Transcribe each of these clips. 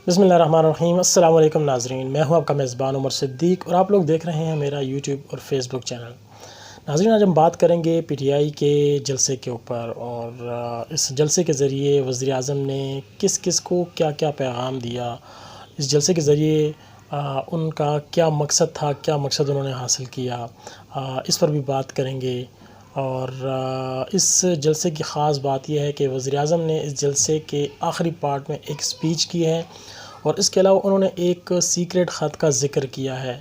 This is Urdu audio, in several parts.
بسم اللہ الرحمن الرحیم۔ السلام علیکم ناظرین، میں ہوں آپ کا میزبان عمر صدیق اور آپ لوگ دیکھ رہے ہیں میرا یوٹیوب اور فیس بک چینل۔ ناظرین، آج ہم بات کریں گے پی ٹی آئی کے جلسے کے اوپر، اور اس جلسے کے ذریعے وزیر اعظم نے کس کس کو کیا کیا پیغام دیا، اس جلسے کے ذریعے ان کا کیا مقصد تھا، کیا مقصد انہوں نے حاصل کیا، اس پر بھی بات کریں گے۔ اور اس جلسے کی خاص بات یہ ہے کہ وزیر اعظم نے اس جلسے کے آخری پارٹ میں ایک سپیچ کی ہے، اور اس کے علاوہ انہوں نے ایک سیکریٹ خط کا ذکر کیا ہے۔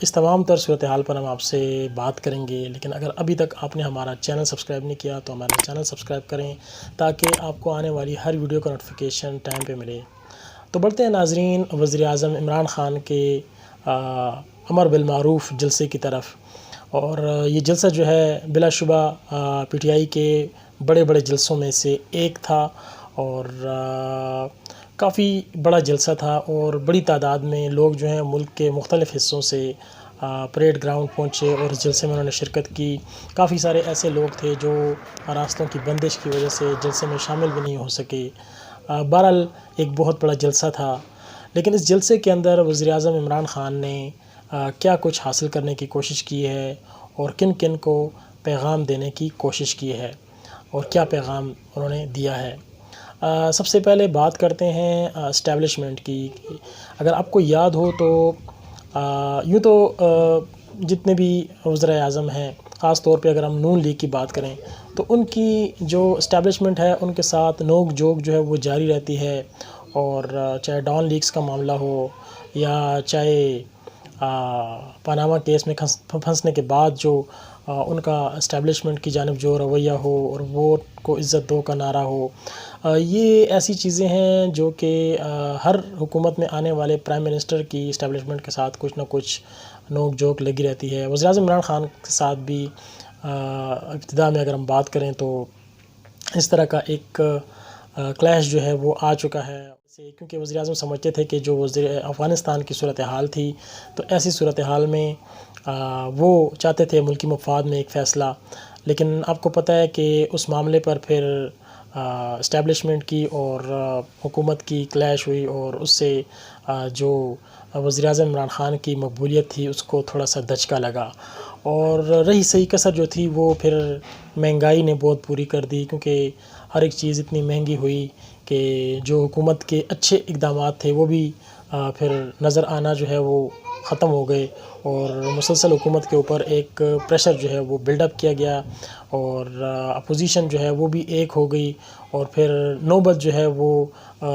اس تمام تر صورتحال پر ہم آپ سے بات کریں گے، لیکن اگر ابھی تک آپ نے ہمارا چینل سبسکرائب نہیں کیا تو ہمارا چینل سبسکرائب کریں تاکہ آپ کو آنے والی ہر ویڈیو کا نوٹیفیکیشن ٹائم پہ ملے۔ تو بڑھتے ہیں ناظرین وزیر اعظم عمران خان کے امر بالمعروف جلسے کی طرف۔ اور یہ جلسہ جو ہے بلا شبہ پی ٹی آئی کے بڑے بڑے جلسوں میں سے ایک تھا، اور کافی بڑا جلسہ تھا، اور بڑی تعداد میں لوگ جو ہیں ملک کے مختلف حصوں سے پریڈ گراؤنڈ پہنچے اور اس جلسے میں انہوں نے شرکت کی۔ کافی سارے ایسے لوگ تھے جو راستوں کی بندش کی وجہ سے جلسے میں شامل بھی نہیں ہو سکے۔ بہرحال ایک بہت بڑا جلسہ تھا، لیکن اس جلسے کے اندر وزیر اعظم عمران خان نے کیا کچھ حاصل کرنے کی کوشش کی ہے، اور کن کن کو پیغام دینے کی کوشش کی ہے، اور کیا پیغام انہوں نے دیا ہے۔ سب سے پہلے بات کرتے ہیں اسٹیبلشمنٹ کی۔ اگر آپ کو یاد ہو تو یوں تو جتنے بھی وزراء اعظم ہیں، خاص طور پہ اگر ہم نون لیگ کی بات کریں تو ان کی جو اسٹیبلشمنٹ ہے ان کے ساتھ نوک جھوک جو ہے وہ جاری رہتی ہے، اور چاہے ڈان لیگز کا معاملہ ہو، یا چاہے پاناما کیس میں پھنسنے کے بعد جو ان کا اسٹیبلشمنٹ کی جانب جو رویہ ہو، اور ووٹ کو عزت دو کا نعرہ ہو، یہ ایسی چیزیں ہیں جو کہ ہر حکومت میں آنے والے پرائم منسٹر کی اسٹیبلشمنٹ کے ساتھ کچھ نہ کچھ نوک جھوک لگی رہتی ہے۔ وزیر اعظم عمران خان کے ساتھ بھی ابتدا میں اگر ہم بات کریں تو اس طرح کا ایک کلیش جو ہے وہ آ چکا ہے، کیونکہ وزیر اعظم سمجھتے تھے کہ جو افغانستان کی صورتحال تھی، تو ایسی صورتحال میں وہ چاہتے تھے ملکی مفاد میں ایک فیصلہ، لیکن آپ کو پتہ ہے کہ اس معاملے پر پھر اسٹیبلشمنٹ کی اور حکومت کی کلیش ہوئی، اور اس سے جو وزیر اعظم عمران خان کی مقبولیت تھی اس کو تھوڑا سا دھچکا لگا، اور رہی صحیح کسر جو تھی وہ پھر مہنگائی نے بہت پوری کر دی، کیونکہ ہر ایک چیز اتنی مہنگی ہوئی کہ جو حکومت کے اچھے اقدامات تھے وہ بھی پھر نظر آنا جو ہے وہ ختم ہو گئے، اور مسلسل حکومت کے اوپر ایک پریشر جو ہے وہ بلڈ اپ کیا گیا، اور اپوزیشن جو ہے وہ بھی ایک ہو گئی، اور پھر نوبت جو ہے وہ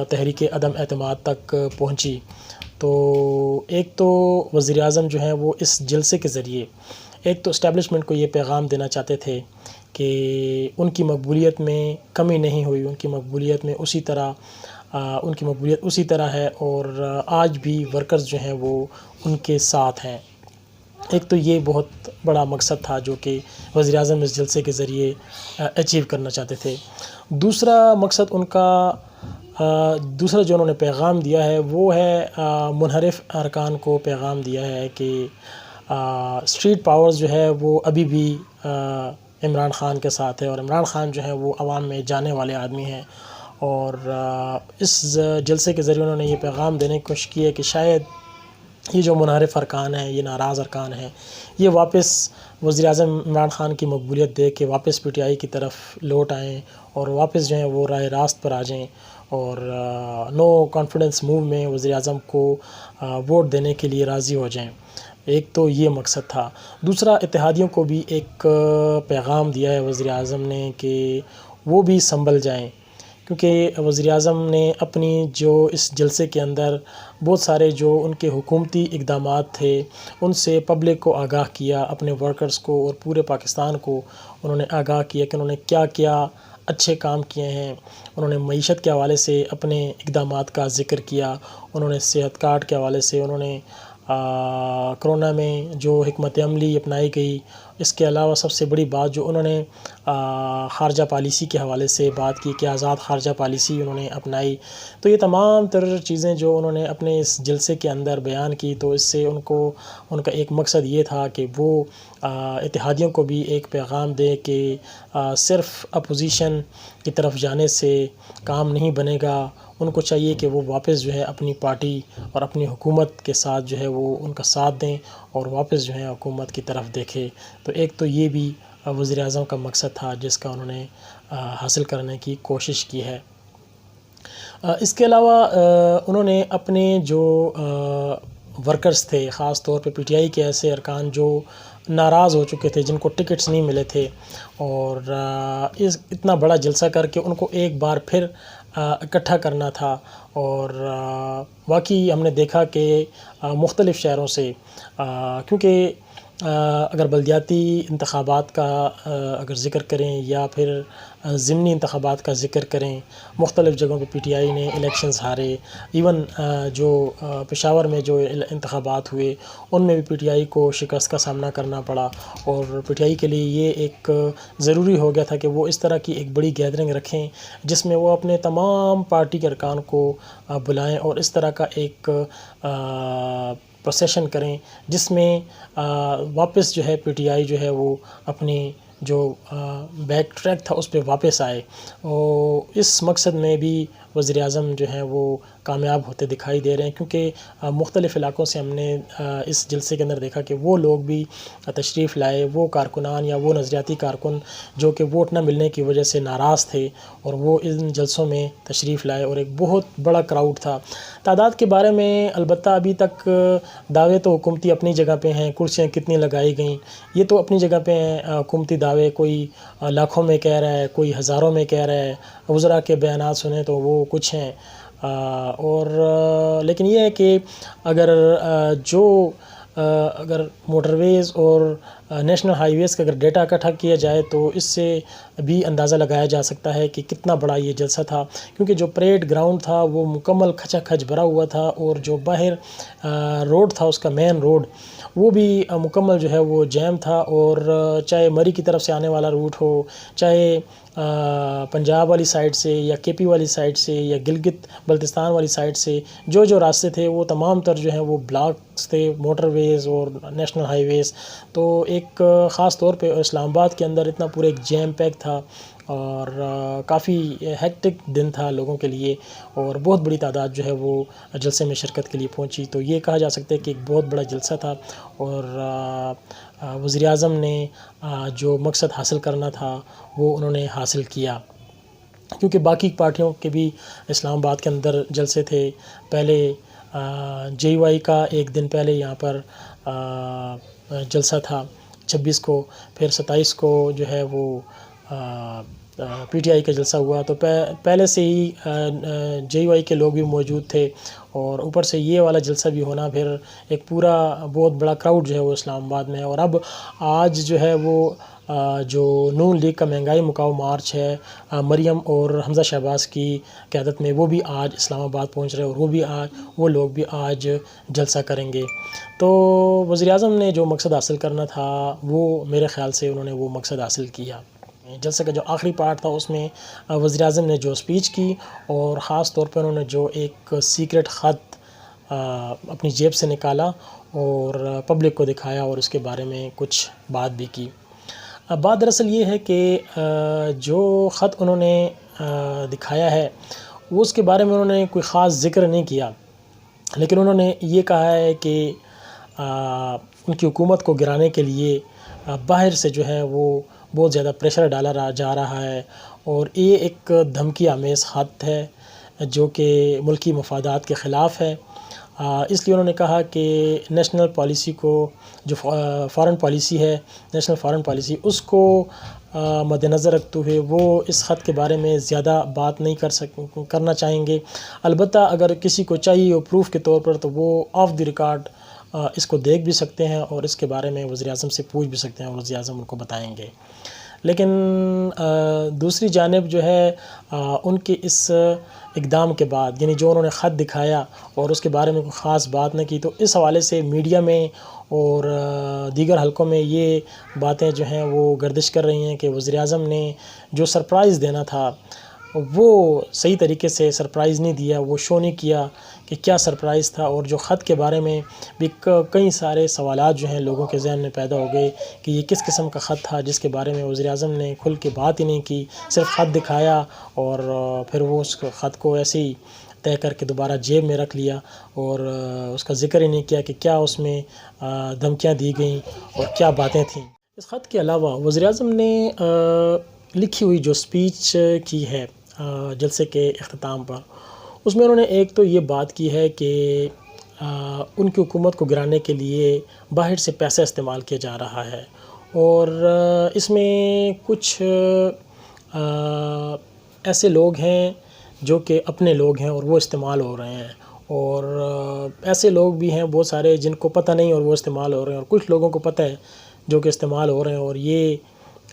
تحریک عدم اعتماد تک پہنچی۔ تو ایک تو وزیر اعظم جو ہیں وہ اس جلسے کے ذریعے ایک تو اسٹیبلشمنٹ کو یہ پیغام دینا چاہتے تھے کہ ان کی مقبولیت میں کمی نہیں ہوئی، ان کی مقبولیت اسی طرح ہے، اور آج بھی ورکرز جو ہیں وہ ان کے ساتھ ہیں۔ ایک تو یہ بہت بڑا مقصد تھا جو کہ وزیر اعظم اس جلسے کے ذریعے اچیو کرنا چاہتے تھے۔ دوسرا مقصد ان کا دوسرا جو انہوں نے پیغام دیا ہے وہ ہے منحرف ارکان کو پیغام دیا ہے کہ اسٹریٹ پاورز جو ہے وہ ابھی بھی عمران خان کے ساتھ ہے، اور عمران خان جو ہے وہ عوام میں جانے والے آدمی ہیں، اور اس جلسے کے ذریعے انہوں نے یہ پیغام دینے کی کوشش کی ہے کہ شاید یہ جو منحرف ارکان ہیں، یہ ناراض ارکان ہیں، یہ واپس وزیر اعظم عمران خان کی مقبولیت دیکھ کے واپس پی ٹی آئی کی طرف لوٹ آئیں، اور واپس جو ہیں وہ راہ راست پر آ جائیں، اور نو کانفیڈنس موو میں وزیر اعظم کو ووٹ دینے کے لیے راضی ہو جائیں۔ ایک تو یہ مقصد تھا۔ دوسرا، اتحادیوں کو بھی ایک پیغام دیا ہے وزیر اعظم نے کہ وہ بھی سنبھل جائیں، کیونکہ وزیر اعظم نے اپنی جو اس جلسے کے اندر بہت سارے جو ان کے حکومتی اقدامات تھے ان سے پبلک کو آگاہ کیا، اپنے ورکرز کو اور پورے پاکستان کو انہوں نے آگاہ کیا کہ انہوں نے کیا کیا اچھے کام کیے ہیں۔ انہوں نے معیشت کے حوالے سے اپنے اقدامات کا ذکر کیا، انہوں نے صحت کارڈ کے حوالے سے، انہوں نے کرونا میں جو حکمت عملی اپنائی گئی، اس کے علاوہ سب سے بڑی بات جو انہوں نے خارجہ پالیسی کے حوالے سے بات کی کہ آزاد خارجہ پالیسی انہوں نے اپنائی۔ تو یہ تمام تر چیزیں جو انہوں نے اپنے اس جلسے کے اندر بیان کی، تو اس سے ان کا ایک مقصد یہ تھا کہ وہ اتحادیوں کو بھی ایک پیغام دے کہ صرف اپوزیشن کی طرف جانے سے کام نہیں بنے گا، ان کو چاہیے کہ وہ واپس جو ہے اپنی پارٹی اور اپنی حکومت کے ساتھ جو ہے وہ ان کا ساتھ دیں اور واپس جو ہے حکومت کی طرف دیکھے۔ تو ایک تو یہ بھی وزیر اعظم کا مقصد تھا جس کا انہوں نے حاصل کرنے کی کوشش کی ہے۔ اس کے علاوہ انہوں نے اپنے جو ورکرز تھے، خاص طور پہ پی ٹی آئی کے ایسے ارکان جو ناراض ہو چکے تھے، جن کو ٹکٹس نہیں ملے تھے، اور اتنا بڑا جلسہ کر کے ان کو ایک بار پھر اکٹھا کرنا تھا۔ اور واقعی ہم نے دیکھا کہ مختلف شہروں سے، کیونکہ اگر بلدیاتی انتخابات کا اگر ذکر کریں یا پھر ضمنی انتخابات کا ذکر کریں، مختلف جگہوں پہ پی ٹی آئی نے الیکشنز ہارے۔ ایون جو پشاور میں جو انتخابات ہوئے ان میں بھی پی ٹی آئی کو شکست کا سامنا کرنا پڑا، اور پی ٹی آئی کے لیے یہ ایک ضروری ہو گیا تھا کہ وہ اس طرح کی ایک بڑی گیدرنگ رکھیں جس میں وہ اپنے تمام پارٹی کے ارکان کو بلائیں اور اس طرح کا ایک پروسیشن کریں جس میں واپس جو ہے پی ٹی آئی جو ہے وہ اپنی جو بیک ٹریک تھا اس پہ واپس آئے۔ اور اس مقصد میں بھی وزیر اعظم جو ہیں وہ کامیاب ہوتے دکھائی دے رہے ہیں، کیونکہ مختلف علاقوں سے ہم نے اس جلسے کے اندر دیکھا کہ وہ لوگ بھی تشریف لائے، وہ کارکنان یا وہ نظریاتی کارکن جو کہ ووٹ نہ ملنے کی وجہ سے ناراض تھے، اور وہ ان جلسوں میں تشریف لائے، اور ایک بہت بڑا کراؤڈ تھا۔ تعداد کے بارے میں البتہ ابھی تک دعوے تو حکومتی اپنی جگہ پہ ہیں، کرسیاں کتنی لگائی گئیں یہ تو اپنی جگہ پہ ہیں، حکومتی دعوے کوئی لاکھوں میں کہہ رہا ہے، کوئی ہزاروں میں کہہ رہا ہے، وزراء کے بیانات سنیں تو وہ کچھ ہیں، اور لیکن یہ ہے کہ اگر موٹر ویز اور نیشنل ہائی ویز کا اگر ڈیٹا اکٹھا کیا جائے تو اس سے بھی اندازہ لگایا جا سکتا ہے کہ کتنا بڑا یہ جلسہ تھا، کیونکہ جو پریڈ گراؤنڈ تھا وہ مکمل کھچا کھچ بھرا ہوا تھا، اور جو باہر روڈ تھا اس کا مین روڈ وہ بھی مکمل جو ہے وہ جیم تھا، اور چاہے مری کی طرف سے آنے والا روٹ ہو، چاہے پنجاب والی سائڈ سے یا کے پی والی سائڈ سے یا گلگت بلتستان والی سائڈ سے جو راستے تھے وہ تمام تر جو ہیں وہ بلاکس تھے، موٹر ویز اور نیشنل ہائی ویز۔ تو ایک خاص طور پہ اسلام آباد کے اندر اتنا پورا ایک جیم پیک تھا، اور کافی ہیکٹک دن تھا لوگوں کے لیے، اور بہت بڑی تعداد جو ہے وہ جلسے میں شرکت کے لیے پہنچی۔ تو یہ کہا جا سکتا ہے کہ ایک بہت بڑا جلسہ تھا، اور وزیر اعظم نے جو مقصد حاصل کرنا تھا وہ انہوں نے حاصل کیا، کیونکہ باقی پارٹیوں کے بھی اسلام آباد کے اندر جلسے تھے۔ پہلے جے وائی کا ایک دن پہلے یہاں پر جلسہ تھا 26 کو، پھر 27 کو جو ہے وہ پی ٹی آئی کا جلسہ ہوا، تو پہلے سے ہی جے وائی کے لوگ بھی موجود تھے، اور اوپر سے یہ والا جلسہ بھی ہونا، پھر ایک پورا بہت بڑا کراؤڈ جو ہے وہ اسلام آباد میں ہے۔ اور اب آج جو ہے وہ جو نون لیگ کا مہنگائی مکاؤ مارچ ہے، مریم اور حمزہ شہباز کی قیادت میں، وہ بھی آج اسلام آباد پہنچ رہے ہیں، اور وہ لوگ بھی آج جلسہ کریں گے۔ تو وزیر اعظم نے جو مقصد حاصل کرنا تھا وہ میرے خیال سے انہوں نے وہ مقصد حاصل کیا۔ جلسے کا جو آخری پارٹ تھا اس میں وزیر اعظم نے جو اسپیچ کی، اور خاص طور پہ انہوں نے جو ایک سیکرٹ خط اپنی جیب سے نکالا اور پبلک کو دکھایا، اور اس کے بارے میں کچھ بات بھی کی۔ بات دراصل یہ ہے کہ جو خط انہوں نے دکھایا ہے وہ اس کے بارے میں انہوں نے کوئی خاص ذکر نہیں کیا، لیکن انہوں نے یہ کہا ہے کہ ان کی حکومت کو گرانے کے لیے باہر سے جو ہے وہ بہت زیادہ پریشر ڈالا جا رہا ہے، اور یہ ایک دھمکی آمیز خط ہے جو کہ ملکی مفادات کے خلاف ہے۔ اس لیے انہوں نے کہا کہ نیشنل پالیسی کو، جو فارن پالیسی ہے، نیشنل فارن پالیسی، اس کو مد نظر رکھتے ہوئے وہ اس خط کے بارے میں زیادہ بات نہیں کرنا چاہیں گے۔ البتہ اگر کسی کو چاہیے ہو پروف کے طور پر تو وہ آف دی ریکارڈ اس کو دیکھ بھی سکتے ہیں، اور اس کے بارے میں وزیر اعظم سے پوچھ بھی سکتے ہیں، اور وزیر اعظم ان کو بتائیں گے۔ لیکن دوسری جانب جو ہے ان کے اس اقدام کے بعد، یعنی جو انہوں نے خط دکھایا اور اس کے بارے میں کوئی خاص بات نہ کی، تو اس حوالے سے میڈیا میں اور دیگر حلقوں میں یہ باتیں جو ہیں وہ گردش کر رہی ہیں کہ وزیر اعظم نے جو سرپرائز دینا تھا وہ صحیح طریقے سے سرپرائز نہیں دیا، وہ شو نہیں کیا کہ کیا سرپرائز تھا، اور جو خط کے بارے میں بھی کئی سارے سوالات جو ہیں لوگوں کے ذہن میں پیدا ہو گئے کہ یہ کس قسم کا خط تھا جس کے بارے میں وزیر اعظم نے کھل کے بات ہی نہیں کی، صرف خط دکھایا اور پھر وہ اس خط کو ایسے ہی طے کر کے دوبارہ جیب میں رکھ لیا اور اس کا ذکر ہی نہیں کیا کہ کیا اس میں دھمکیاں دی گئیں اور کیا باتیں تھیں۔ اس خط کے علاوہ وزیر اعظم نے لکھی ہوئی جو اسپیچ کی ہے جلسے کے اختتام پر، اس میں انہوں نے ایک تو یہ بات کی ہے کہ ان کی حکومت کو گرانے کے لیے باہر سے پیسہ استعمال کیا جا رہا ہے، اور اس میں کچھ ایسے لوگ ہیں جو کہ اپنے لوگ ہیں اور وہ استعمال ہو رہے ہیں، اور ایسے لوگ بھی ہیں بہت سارے جن کو پتہ نہیں اور وہ استعمال ہو رہے ہیں، اور کچھ لوگوں کو پتہ ہے جو کہ استعمال ہو رہے ہیں، اور یہ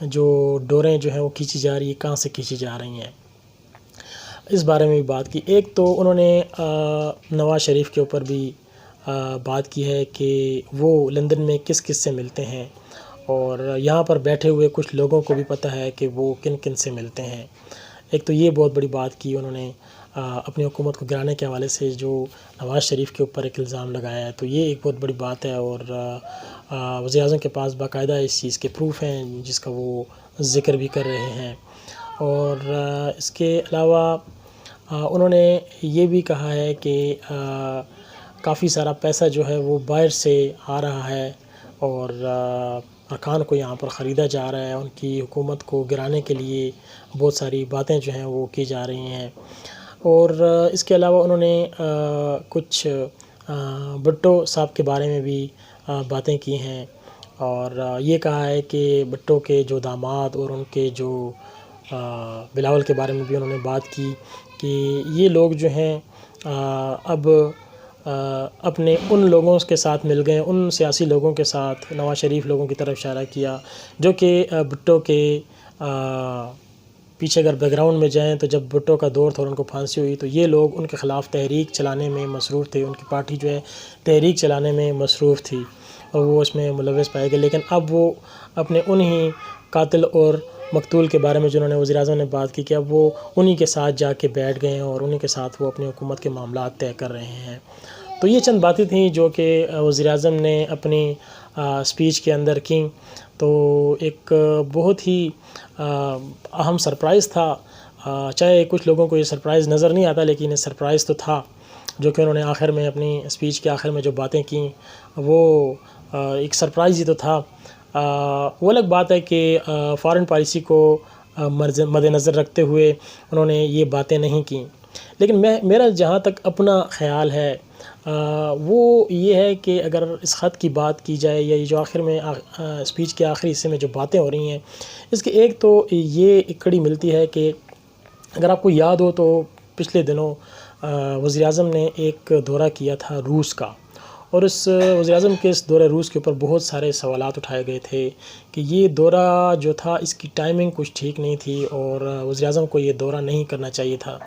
جو ڈوریں جو ہیں وہ کھینچی جا رہی ہیں، کہاں سے کھینچی جا رہی ہیں، اس بارے میں بھی بات کی۔ ایک تو انہوں نے نواز شریف کے اوپر بھی بات کی ہے کہ وہ لندن میں کس کس سے ملتے ہیں، اور یہاں پر بیٹھے ہوئے کچھ لوگوں کو بھی پتہ ہے کہ وہ کن کن سے ملتے ہیں۔ ایک تو یہ بہت بڑی بات کی انہوں نے اپنی حکومت کو گرانے کے حوالے سے، جو نواز شریف کے اوپر ایک الزام لگایا ہے، تو یہ ایک بہت بڑی بات ہے، اور وزیر اعظم کے پاس باقاعدہ اس چیز کے پروف ہیں جس کا وہ ذکر بھی کر رہے ہیں۔ اور اس کے علاوہ انہوں نے یہ بھی کہا ہے کہ کافی سارا پیسہ جو ہے وہ باہر سے آ رہا ہے، اور ارکان کو یہاں پر خریدا جا رہا ہے، ان کی حکومت کو گرانے کے لیے بہت ساری باتیں جو ہیں وہ کی جا رہی ہیں۔ اور اس کے علاوہ انہوں نے کچھ بھٹو صاحب کے بارے میں بھی باتیں کی ہیں، اور یہ کہا ہے کہ بھٹو کے جو داماد اور ان کے جو بلاول کے بارے میں بھی انہوں نے بات کی کہ یہ لوگ جو ہیں اب اپنے ان لوگوں کے ساتھ مل گئے، ان سیاسی لوگوں کے ساتھ، نواز شریف لوگوں کی طرف اشارہ کیا جو کہ بھٹو کے پیچھے اگر بیک گراؤنڈ میں جائیں تو جب بھٹو کا دور تھا اور ان کو پھانسی ہوئی تو یہ لوگ ان کے خلاف تحریک چلانے میں مصروف تھے، ان کی پارٹی جو ہے تحریک چلانے میں مصروف تھی اور وہ اس میں ملوث پائے گئے، لیکن اب وہ اپنے انہی قاتل اور مقتول کے بارے میں جنہوں نے وزیر اعظم نے بات کی کہ اب وہ انہی کے ساتھ جا کے بیٹھ گئے ہیں اور انہی کے ساتھ وہ اپنی حکومت کے معاملات طے کر رہے ہیں۔ تو یہ چند باتیں تھیں جو کہ وزیر اعظم نے اپنی اسپیچ کے اندر کیں، تو ایک بہت ہی اہم سرپرائز تھا، چاہے کچھ لوگوں کو یہ سرپرائز نظر نہیں آتا لیکن یہ سرپرائز تو تھا، جو کہ انہوں نے آخر میں اپنی اسپیچ کے آخر میں جو باتیں کیں وہ ایک سرپرائز ہی تو تھا۔ وہ الگ بات ہے کہ فارن پالیسی کو مد نظر رکھتے ہوئے انہوں نے یہ باتیں نہیں کیں، لیکن میرا جہاں تک اپنا خیال ہے وہ یہ ہے کہ اگر اس خط کی بات کی جائے یا یہ جو آخر میں اسپیچ کے آخری حصے میں جو باتیں ہو رہی ہیں، اس کے ایک تو یہ ایک کڑی ملتی ہے کہ اگر آپ کو یاد ہو تو پچھلے دنوں وزیر اعظم نے ایک دورہ کیا تھا روس کا، اور اس وزیر اعظم کے اس دورہ روس کے اوپر بہت سارے سوالات اٹھائے گئے تھے کہ یہ دورہ جو تھا اس کی ٹائمنگ کچھ ٹھیک نہیں تھی اور وزیر اعظم کو یہ دورہ نہیں کرنا چاہیے تھا۔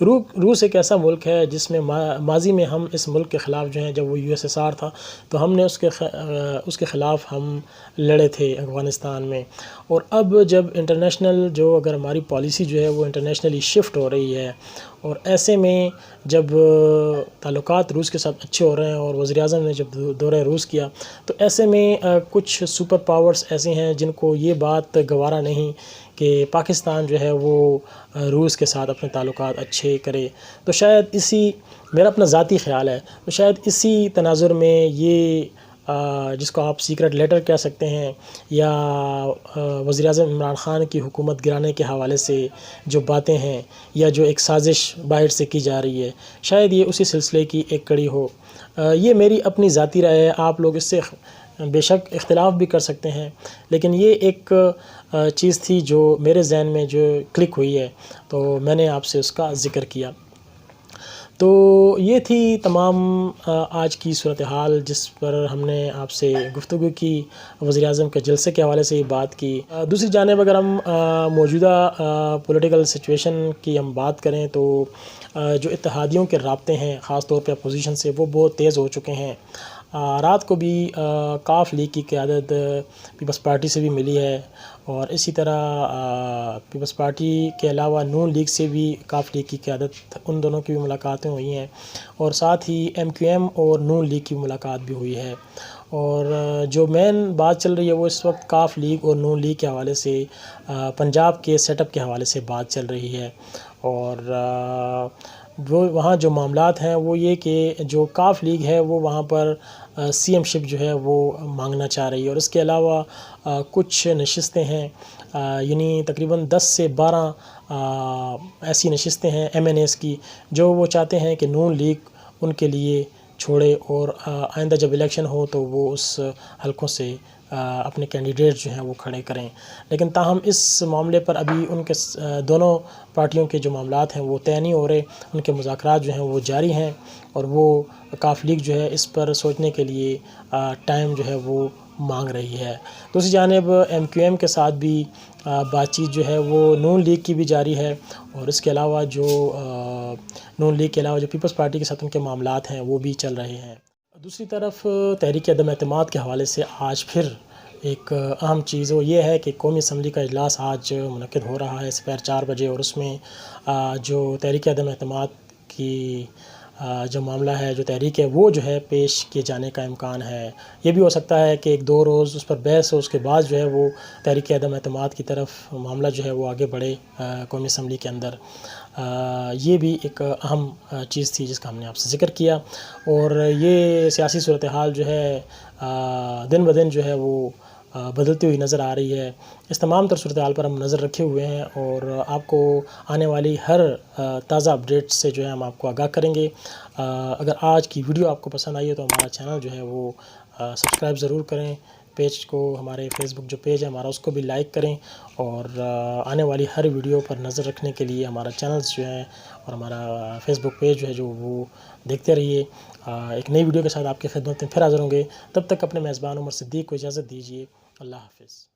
روس ایک ایسا ملک ہے جس میں ماضی میں ہم اس ملک کے خلاف جو ہیں، جب وہ USSR تھا تو ہم نے اس کے خلاف ہم لڑے تھے افغانستان میں، اور اب جب انٹرنیشنل جو اگر ہماری پالیسی جو ہے وہ انٹرنیشنلی شفٹ ہو رہی ہے، اور ایسے میں جب تعلقات روس کے ساتھ اچھے ہو رہے ہیں اور وزیر اعظم نے جب دورہ روس کیا تو ایسے میں کچھ سپر پاورز ایسے ہیں جن کو یہ بات گوارا نہیں کہ پاکستان جو ہے وہ روس کے ساتھ اپنے تعلقات اچھے کرے، تو شاید میرا اپنا ذاتی خیال ہے، تو شاید اسی تناظر میں یہ جس کو آپ سیکرٹ لیٹر کہہ سکتے ہیں یا وزیر اعظم عمران خان کی حکومت گرانے کے حوالے سے جو باتیں ہیں یا جو ایک سازش باہر سے کی جا رہی ہے، شاید یہ اسی سلسلے کی ایک کڑی ہو۔ یہ میری اپنی ذاتی رائے ہے، آپ لوگ اس سے بے شک اختلاف بھی کر سکتے ہیں، لیکن یہ ایک چیز تھی جو میرے ذہن میں جو کلک ہوئی ہے تو میں نے آپ سے اس کا ذکر کیا۔ تو یہ تھی تمام آج کی صورتحال جس پر ہم نے آپ سے گفتگو کی، وزیر اعظم کے جلسے کے حوالے سے یہ بات کی۔ دوسری جانب اگر ہم موجودہ پولیٹیکل سچویشن کی ہم بات کریں تو جو اتحادیوں کے رابطے ہیں خاص طور پہ اپوزیشن سے وہ بہت تیز ہو چکے ہیں۔ رات کو بھی کاف لیگ کی قیادت پیپلز پارٹی سے بھی ملی ہے، اور اسی طرح پیپلز پارٹی کے علاوہ نون لیگ سے بھی کاف لیگ کی قیادت، ان دونوں کی بھی ملاقاتیں ہوئی ہیں، اور ساتھ ہی MQM اور نون لیگ کی ملاقات بھی ہوئی ہے۔ اور جو مین بات چل رہی ہے وہ اس وقت کاف لیگ اور نون لیگ کے حوالے سے پنجاب کے سیٹ اپ کے حوالے سے بات چل رہی ہے، اور وہ وہاں جو معاملات ہیں وہ یہ کہ جو کاف لیگ ہے وہ وہاں پر سی ایم شپ جو ہے وہ مانگنا چاہ رہی ہے، اور اس کے علاوہ کچھ نشستیں ہیں، یعنی تقریباً 10 سے 12 ایسی نشستیں ہیں ایم این ایز کی جو وہ چاہتے ہیں کہ نون لیگ ان کے لیے چھوڑے، اور آئندہ جب الیکشن ہو تو وہ اس حلقوں سے اپنے کینڈیڈیٹ جو ہیں وہ کھڑے کریں۔ لیکن تاہم اس معاملے پر ابھی ان کے دونوں پارٹیوں کے جو معاملات ہیں وہ طے نہیں ہو رہے، ان کے مذاکرات جو ہیں وہ جاری ہیں، اور وہ کاف لیگ جو ہے اس پر سوچنے کے لیے ٹائم جو ہے وہ مانگ رہی ہے۔ دوسری جانب ایم کیو ایم کے ساتھ بھی بات چیت جو ہے وہ نون لیگ کی بھی جاری ہے، اور اس کے علاوہ جو نون لیگ کے علاوہ جو پیپلز پارٹی کے ساتھ ان کے معاملات ہیں وہ بھی چل رہے ہیں۔ دوسری طرف تحریک عدم اعتماد کے حوالے سے آج پھر ایک اہم چیز وہ یہ ہے کہ قومی اسمبلی کا اجلاس آج منعقد ہو رہا ہے دوپہر 4 بجے، اور اس میں جو تحریک عدم اعتماد کی جو معاملہ ہے، جو تحریک ہے، وہ جو ہے پیش کیے جانے کا امکان ہے۔ یہ بھی ہو سکتا ہے کہ 1-2 روز اس پر بحث ہو، اس کے بعد جو ہے وہ تحریک عدم اعتماد کی طرف معاملہ جو ہے وہ آگے بڑھے قومی اسمبلی کے اندر۔ یہ بھی ایک اہم چیز تھی جس کا ہم نے آپ سے ذکر کیا، اور یہ سیاسی صورتحال جو ہے دن بدن جو ہے وہ بدلتی ہوئی نظر آ رہی ہے۔ اس تمام تر صورتحال پر ہم نظر رکھے ہوئے ہیں، اور آپ کو آنے والی ہر تازہ اپڈیٹ سے جو ہے ہم آپ کو آگاہ کریں گے۔ اگر آج کی ویڈیو آپ کو پسند آئی ہے تو ہمارا چینل جو ہے وہ سبسکرائب ضرور کریں، پیج کو، ہمارے فیس بک جو پیج ہے ہمارا اس کو بھی لائک کریں، اور آنے والی ہر ویڈیو پر نظر رکھنے کے لیے ہمارا چینلز جو ہے اور ہمارا فیس بک پیج جو ہے جو وہ دیکھتے رہیے۔ ایک نئی ویڈیو کے ساتھ آپ کی خدمت میں پھر حاضر ہوں گے، تب تک اپنے میزبان عمر صدیق کو اجازت دیجیے۔ اللہ حافظ۔